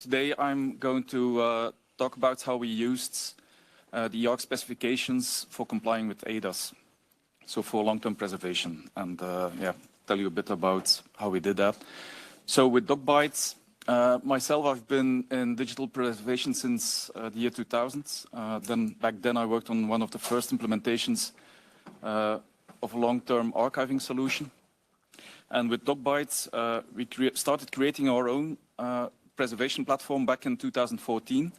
Today I'm going to talk about how we used the E-ARK specifications for complying with eIDAS, so for long-term preservation, and tell you a bit about how we did that. So with docbyte, myself, I've been in digital preservation since the year 2000. Back then I worked on one of the first implementations of a long-term archiving solution. And with docbyte, we started creating our own preservation platform back in 2014.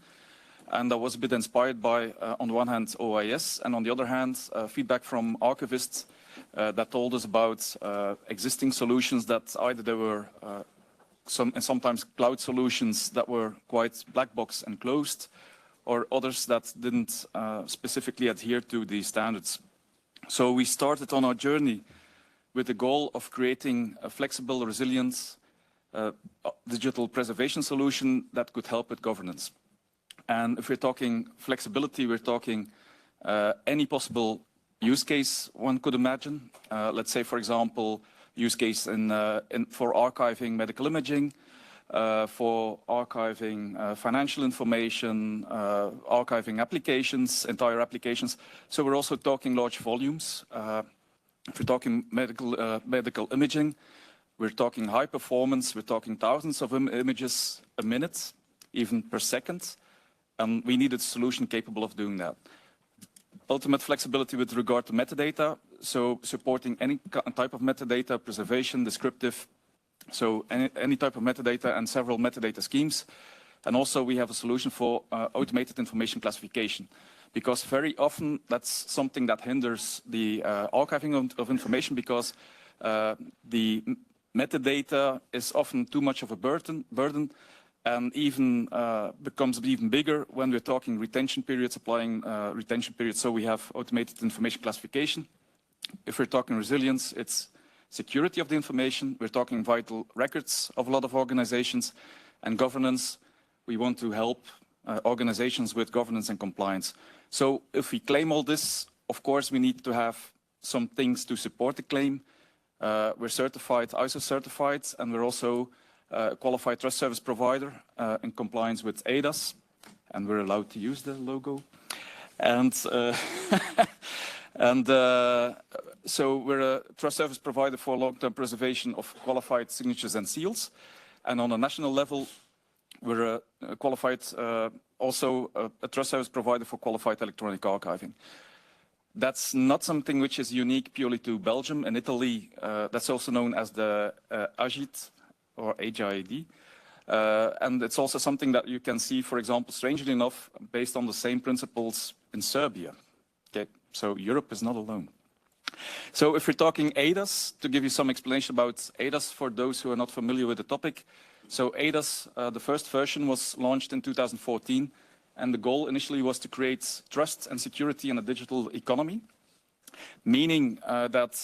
And I was a bit inspired by, on the one hand, OIS, and on the other hand, feedback from archivists that told us about existing solutions that either they were sometimes cloud solutions that were quite black box and closed, or others that didn't specifically adhere to the standards. So we started on our journey with the goal of creating a flexible, resilient digital preservation solution that could help with governance. And if we're talking flexibility, we're talking any possible use case one could imagine. Let's say, for example, use case for archiving medical imaging, for archiving financial information, archiving applications, entire applications. So we're also talking large volumes. If we're talking medical imaging, we're talking high performance, we're talking thousands of images a minute, even per second. And we needed a solution capable of doing that. Ultimate flexibility with regard to metadata, so supporting any type of metadata, preservation, descriptive, so any type of metadata and several metadata schemes. And also we have a solution for automated information classification, because very often that's something that hinders the archiving of information, because the metadata is often too much of a burden and even becomes even bigger when we're talking retention periods, applying retention periods. So we have automated information classification. If we're talking resilience, it's security of the information. We're talking vital records of a lot of organizations. And governance, we want to help organizations with governance and compliance. So if we claim all this, of course, we need to have some things to support the claim. We're certified, ISO certified, and we're also a qualified trust service provider in compliance with eIDAS, and we're allowed to use the logo. And so we're a trust service provider for long-term preservation of qualified signatures and seals. And on a national level, we're a qualified, also a trust service provider for qualified electronic archiving. That's not something which is unique purely to Belgium. In Italy, that's also known as the AGID, or HID. And it's also something that you can see, for example, strangely enough, based on the same principles in Serbia. Okay, so Europe is not alone. So if we're talking eIDAS, to give you some explanation about eIDAS for those who are not familiar with the topic. So eIDAS, the first version was launched in 2014. And the goal initially was to create trust and security in a digital economy, meaning that,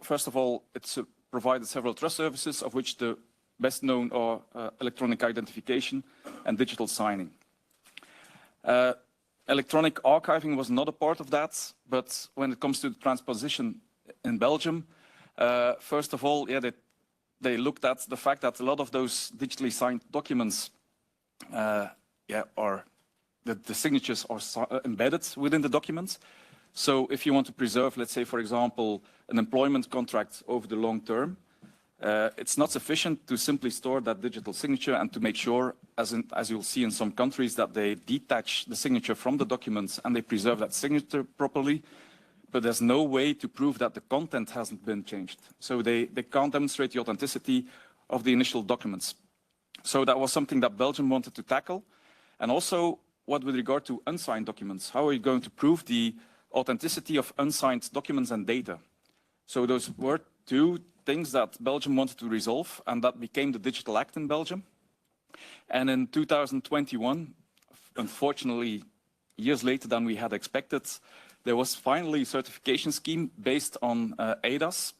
first of all, it's provided several trust services, of which the best known are electronic identification and digital signing. Electronic archiving was not a part of that, but when it comes to the transposition in Belgium, first of all, they looked at the fact that a lot of those digitally signed documents the signatures are embedded within the documents. So if you want to preserve, let's say, for example, an employment contract over the long term, it's not sufficient to simply store that digital signature and to make sure, as you'll see in some countries, that they detach the signature from the documents and they preserve that signature properly. But there's no way to prove that the content hasn't been changed. So they can't demonstrate the authenticity of the initial documents. So that was something that Belgium wanted to tackle. And also, what with regard to unsigned documents, how are you going to prove the authenticity of unsigned documents and data? So those were two things that Belgium wanted to resolve, and that became the Digital Act in Belgium. And in 2021, unfortunately, years later than we had expected, there was finally a certification scheme based on eIDAS.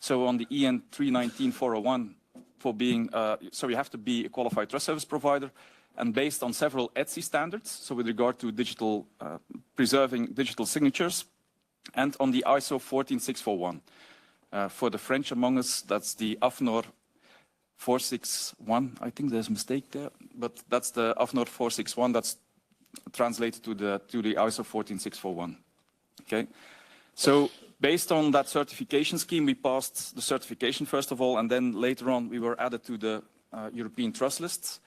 So on the EN 319-401, for being, so you have to be a qualified trust service provider, and based on several ETSI standards, so with regard to digital, preserving digital signatures, and on the ISO 14641. For the French among us, that's the AFNOR 461. I think there's a mistake there, but that's the AFNOR 461. That's translated to the ISO 14641. Okay, so based on that certification scheme, we passed the certification first of all, and then later on we were added to the European trust lists.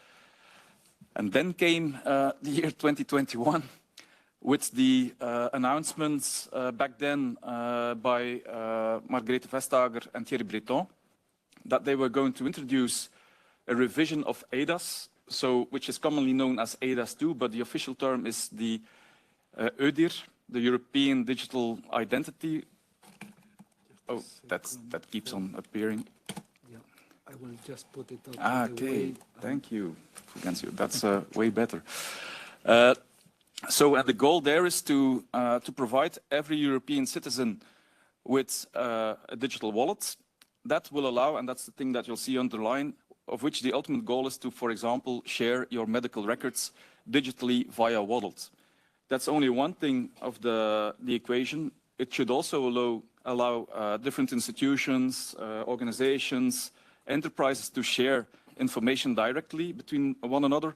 And then came the year 2021 with the announcements back then by Margrethe Vestager and Thierry Breton that they were going to introduce a revision of eIDAS, so which is commonly known as eIDAS 2, but the official term is the EUDIR, the European Digital Identity. Oh, that keeps on appearing. Yeah, I will just put it out. Okay, thank you. That's way better. So, and the goal there is to provide every European citizen with a digital wallet that will allow, and that's the thing that you'll see underlined, of which the ultimate goal is to, for example, share your medical records digitally via wallet. That's only one thing of the equation. It should also allow different institutions, organizations, enterprises to share information directly between one another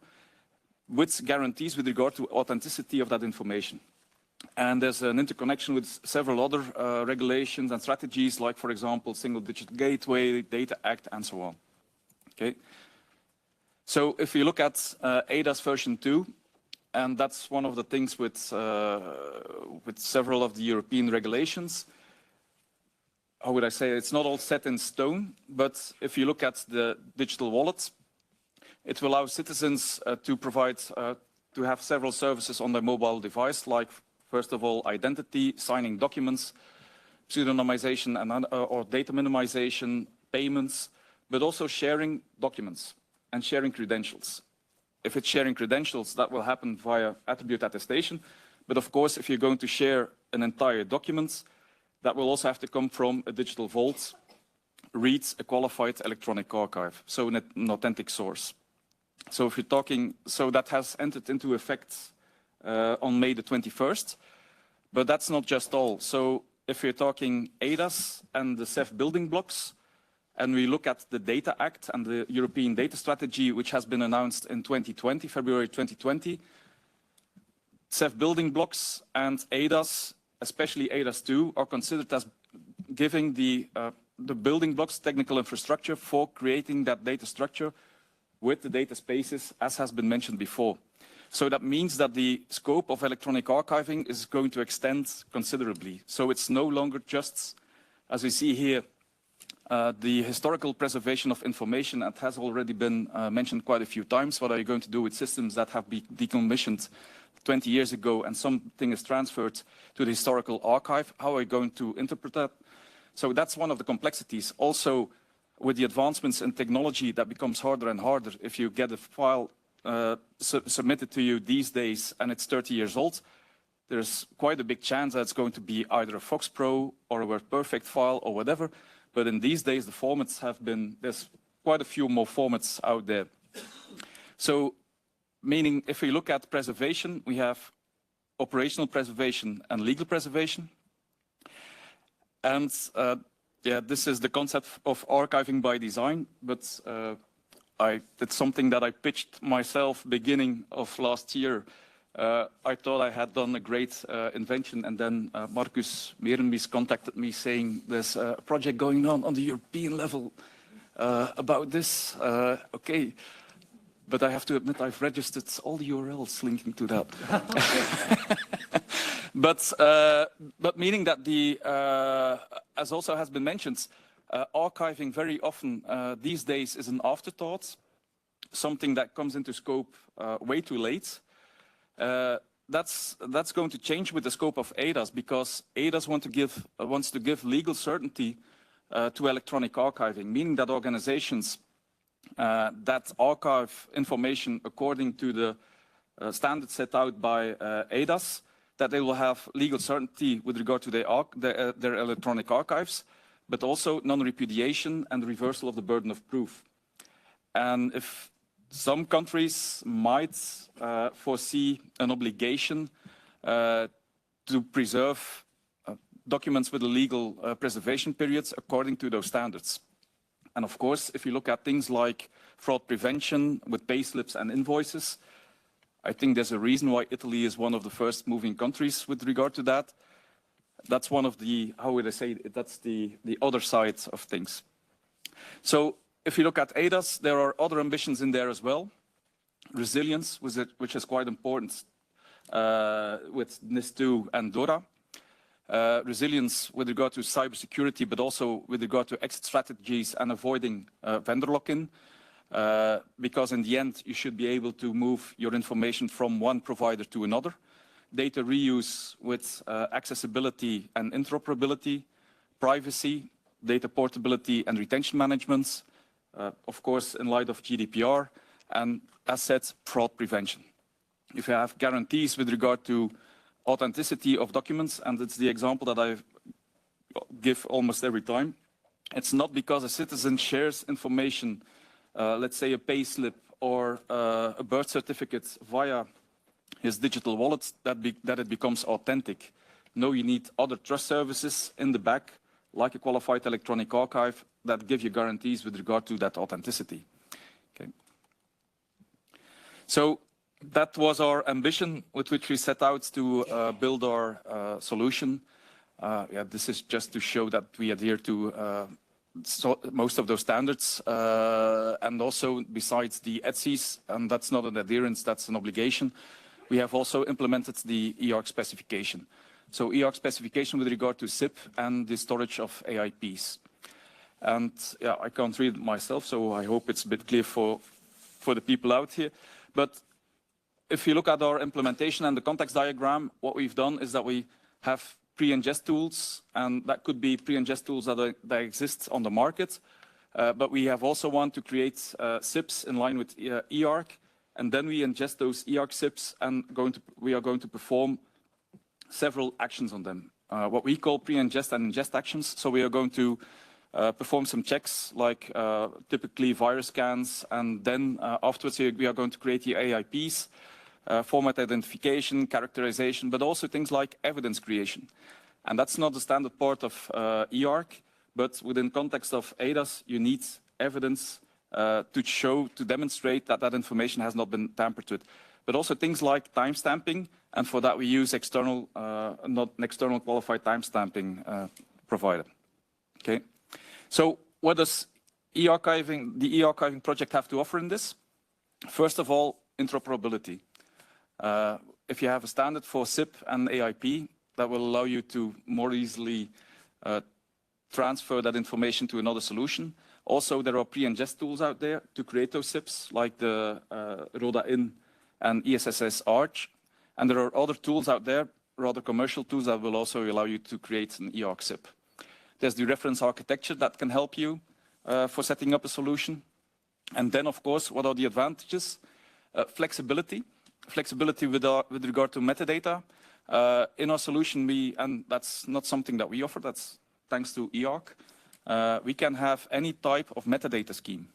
with guarantees with regard to authenticity of that information. And there's an interconnection with several other regulations and strategies, like, for example, Single Digital Gateway, Data Act, and so on. Okay. So if you look at eIDAS version 2, and that's one of the things with several of the European regulations, how would I say, it's not all set in stone, but if you look at the digital wallet, it will allow citizens to provide, to have several services on their mobile device, like, first of all, identity, signing documents, pseudonymization and, or data minimization, payments, but also sharing documents and sharing credentials. If it's sharing credentials, that will happen via attribute attestation. But of course, if you're going to share an entire document, that will also have to come from a digital vault, reads a qualified electronic archive, so an authentic source. So if you're talking, so that has entered into effect on May the 21st, but that's not just all. So if you're talking eIDAS and the CEF building blocks, and we look at the Data Act and the European Data Strategy, which has been announced in 2020, February 2020, CEF building blocks and eIDAS, especially eIDAS 2, are considered as giving the building blocks, technical infrastructure for creating that data structure with the data spaces, as has been mentioned before. So that means that the scope of electronic archiving is going to extend considerably. So it's no longer just, as we see here, the historical preservation of information that has already been mentioned quite a few times. What are you going to do with systems that have been decommissioned 20 years ago and something is transferred to the historical archive? How are you going to interpret that? So that's one of the complexities. Also, with the advancements in technology, that becomes harder and harder. If you get a file submitted to you these days and it's 30 years old, there's quite a big chance that it's going to be either a Fox Pro or a WordPerfect file or whatever. But in these days, the formats have been, there's quite a few more formats out there. So, meaning if we look at preservation, we have operational preservation and legal preservation. And yeah, this is the concept of archiving by design, but it's something that I pitched myself beginning of last year. I thought I had done a great invention, and then Marcus Merenbies contacted me saying there's a project going on the European level about this. Okay, but I have to admit I've registered all the URLs linking to that. But meaning that the, as also has been mentioned, archiving very often these days is an afterthought, something that comes into scope way too late. That's going to change with the scope of eIDAS, because eIDAS wants to give legal certainty to electronic archiving, meaning that organizations that archive information according to the standards set out by eIDAS, that they will have legal certainty with regard to their electronic archives, but also non-repudiation and reversal of the burden of proof. And if some countries might foresee an obligation to preserve documents with a legal preservation periods according to those standards. And of course, if you look at things like fraud prevention with payslips and invoices, I think there's a reason why Italy is one of the first moving countries with regard to that. That's one of the, how would I say it, that's the other side of things. So if you look at eIDAS, there are other ambitions in there as well. Resilience, which is quite important with NIS2 and DORA. Resilience with regard to cybersecurity, but also with regard to exit strategies and avoiding vendor lock-in. Because in the end, you should be able to move your information from one provider to another. Data reuse with accessibility and interoperability, privacy, data portability and retention management, of course, in light of GDPR, and as said, fraud prevention. If you have guarantees with regard to authenticity of documents, and it's the example that I give almost every time, it's not because a citizen shares information, let's say a payslip or a birth certificate via his digital wallet, that it becomes authentic. No, you need other trust services in the back, like a qualified electronic archive, that give you guarantees with regard to that authenticity. Okay. So that was our ambition with which we set out to build our solution. This is just to show that we adhere to most of those standards. And also, besides the ETSIs, and that's not an adherence, that's an obligation, we have also implemented the E-ARK specification. So E-ARK specification with regard to SIP and the storage of AIPs. And yeah, I can't read it myself, so I hope it's a bit clear for the people out here. But if you look at our implementation and the context diagram, what we've done is that we have pre-ingest tools, and that could be pre-ingest tools that exist on the market. But we have also want to create SIPs in line with E-ARK, and then we ingest those E-ARK SIPs, and we are going to perform several actions on them. What we call pre-ingest and ingest actions. So we are going to perform some checks, like typically virus scans, and then afterwards we are going to create the AIPs, format identification, characterization, but also things like evidence creation. And that's not the standard part of E-ARK, but within context of eIDAS, you need evidence to demonstrate that that information has not been tampered with. But also things like timestamping, and for that we use external, not an external qualified timestamping provider. Okay. So what does the e-archiving project have to offer in this? First of all, interoperability. If you have a standard for SIP and AIP, that will allow you to more easily transfer that information to another solution. Also, there are pre-ingest tools out there to create those SIPs, like the RODA-IN and ESSS-ARCH. And there are other tools out there, rather commercial tools, that will also allow you to create an E-ARK SIP. There's the reference architecture that can help you for setting up a solution. And then, of course, what are the advantages? Flexibility. Flexibility with regard to metadata. In our solution, and that's not something that we offer, that's thanks to E-ARK, we can have any type of metadata scheme.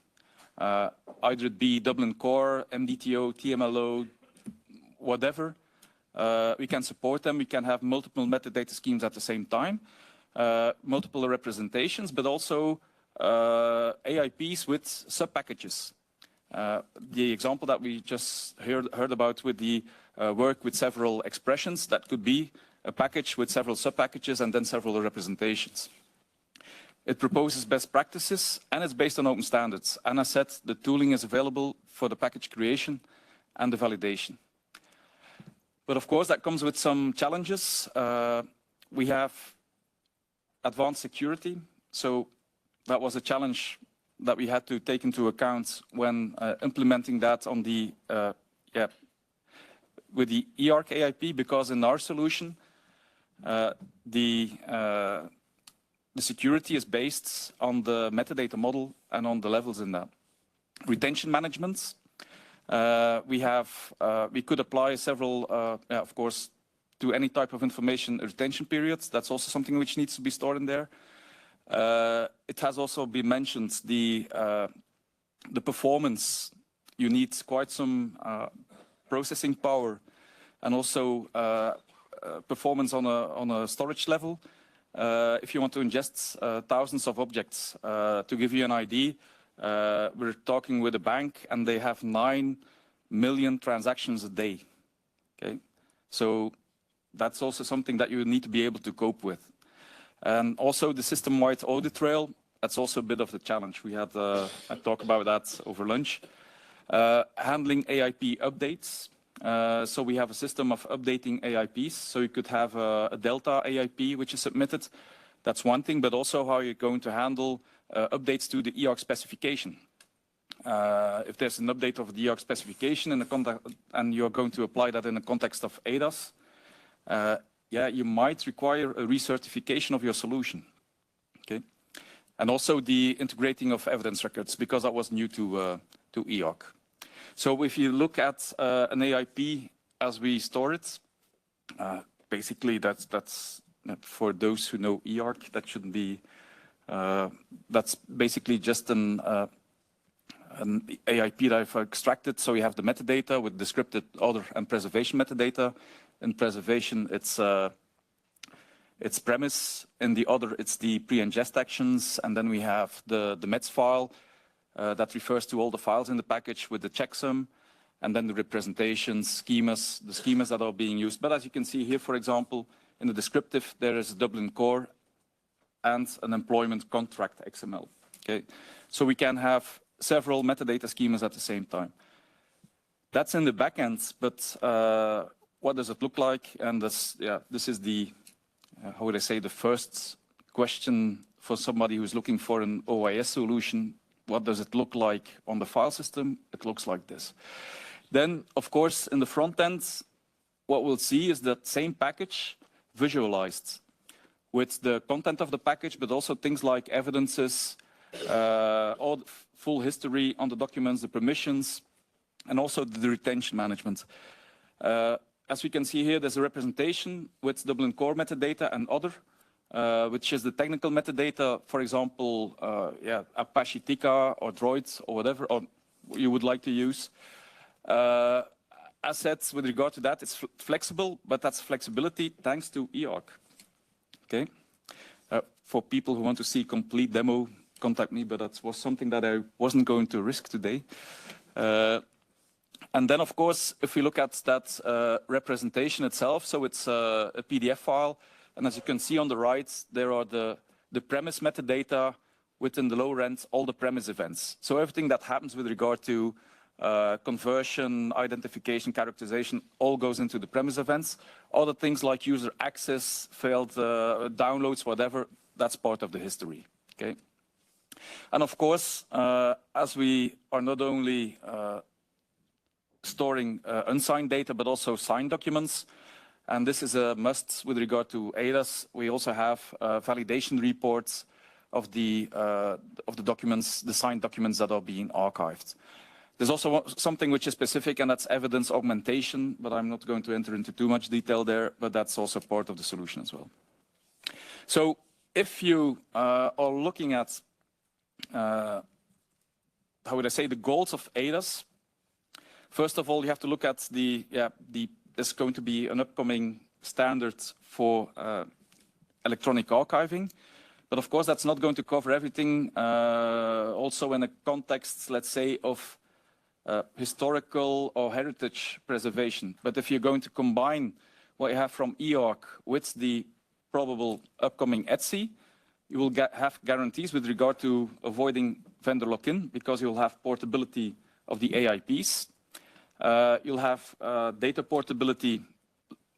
Either it be Dublin Core, MDTO, TMLO, whatever. We can support them. We can have multiple metadata schemes at the same time, multiple representations, but also AIPs with sub-packages. The example that we just heard about with the work with several expressions, that could be a package with several sub-packages and then several representations. It proposes best practices, and it's based on open standards. And as said, the tooling is available for the package creation and the validation. But of course, that comes with some challenges. We have advanced security. So that was a challenge that we had to take into account when implementing that on the with the E-ARK AIP, because in our solution, the security is based on the metadata model and on the levels in that. Retention management. We could apply several, of course, to any type of information retention periods. That's also something which needs to be stored in there. It has also been mentioned the performance. You need quite some processing power and also performance on a storage level. if you want to ingest thousands of objects. To give you an idea, we're talking with a bank and they have 9 million transactions a day. Okay, so that's also something that you need to be able to cope with. And also the system-wide audit trail, that's also a bit of the challenge. We had I talked about that over lunch. Handling AIP updates. So we have a system of updating AIPs. So you could have a Delta AIP which is submitted. That's one thing, but also how you're going to handle updates to the E-ARK specification. If there's an update of the E-ARK specification in the context, and you're going to apply that in the context of eIDAS, yeah, you might require a recertification of your solution. Okay, and also the integrating of evidence records, because that was new to E-ARK. So if you look at an AIP as we store it, basically that's for those who know E-ARK, that shouldn't be. That's basically just an AIP that I've extracted. So you have the metadata with descriptive order and preservation metadata. In preservation, it's premise. In the other, it's the pre-ingest actions. And then we have the mets file that refers to all the files in the package with the checksum. And then the representations, schemas, the schemas that are being used. But as you can see here, for example, in the descriptive, there is a Dublin core and an employment contract XML. Okay, so we can have several metadata schemas at the same time. That's in the backend, but what does it look like? And this, yeah, this is the, how would I say, the first question for somebody who's looking for an OIS solution. What does it look like on the file system? It looks like this. Then, of course, in the front end, what we'll see is that same package visualized with the content of the package, but also things like evidences, all the full history on the documents, the permissions, and also the retention management. As we can see here, there's a representation with Dublin core metadata and other, which is the technical metadata, for example, yeah, Apache Tika or Droid or whatever or you would like to use. Assets with regard to that, it's flexible, but that's flexibility thanks to E-ARK. Okay. For people who want to see complete demo, contact me, but that was something that I wasn't going to risk today. And then, of course, if we look at that representation itself, so it's a PDF file, and as you can see on the right, there are the premise metadata within the lower end, all the premise events. So everything that happens with regard to conversion, identification, characterization, all goes into the premise events. Other things like user access, failed downloads, whatever, that's part of the history. Okay. And of course, as we are not only storing unsigned data, but also signed documents, and this is a must with regard to eIDAS, we also have validation reports of the documents, the signed documents that are being archived. There's also something which is specific, and that's evidence augmentation, but I'm not going to enter into too much detail there, but that's also part of the solution as well. So if you are looking at, how would I say, the goals of eIDAS, first of all, you have to look at there's going to be an upcoming standard for electronic archiving. But of course, that's not going to cover everything. Also in a context, let's say, of historical or heritage preservation. But if you're going to combine what you have from E-ARK with the probable upcoming ETSI, you will have guarantees with regard to avoiding vendor lock-in, because you'll have portability of the AIPs. You'll have data portability,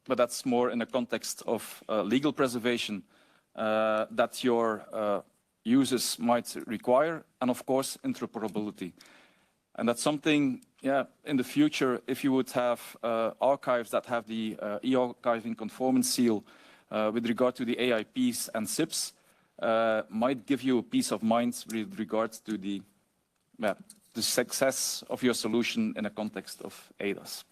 but that's more in the context of legal preservation that your users might require, and of course, interoperability. And that's something, yeah, in the future, if you would have archives that have the e-archiving conformance seal with regard to the AIPs and SIPs, might give you a peace of mind with regards to the success of your solution in a context of eIDAS.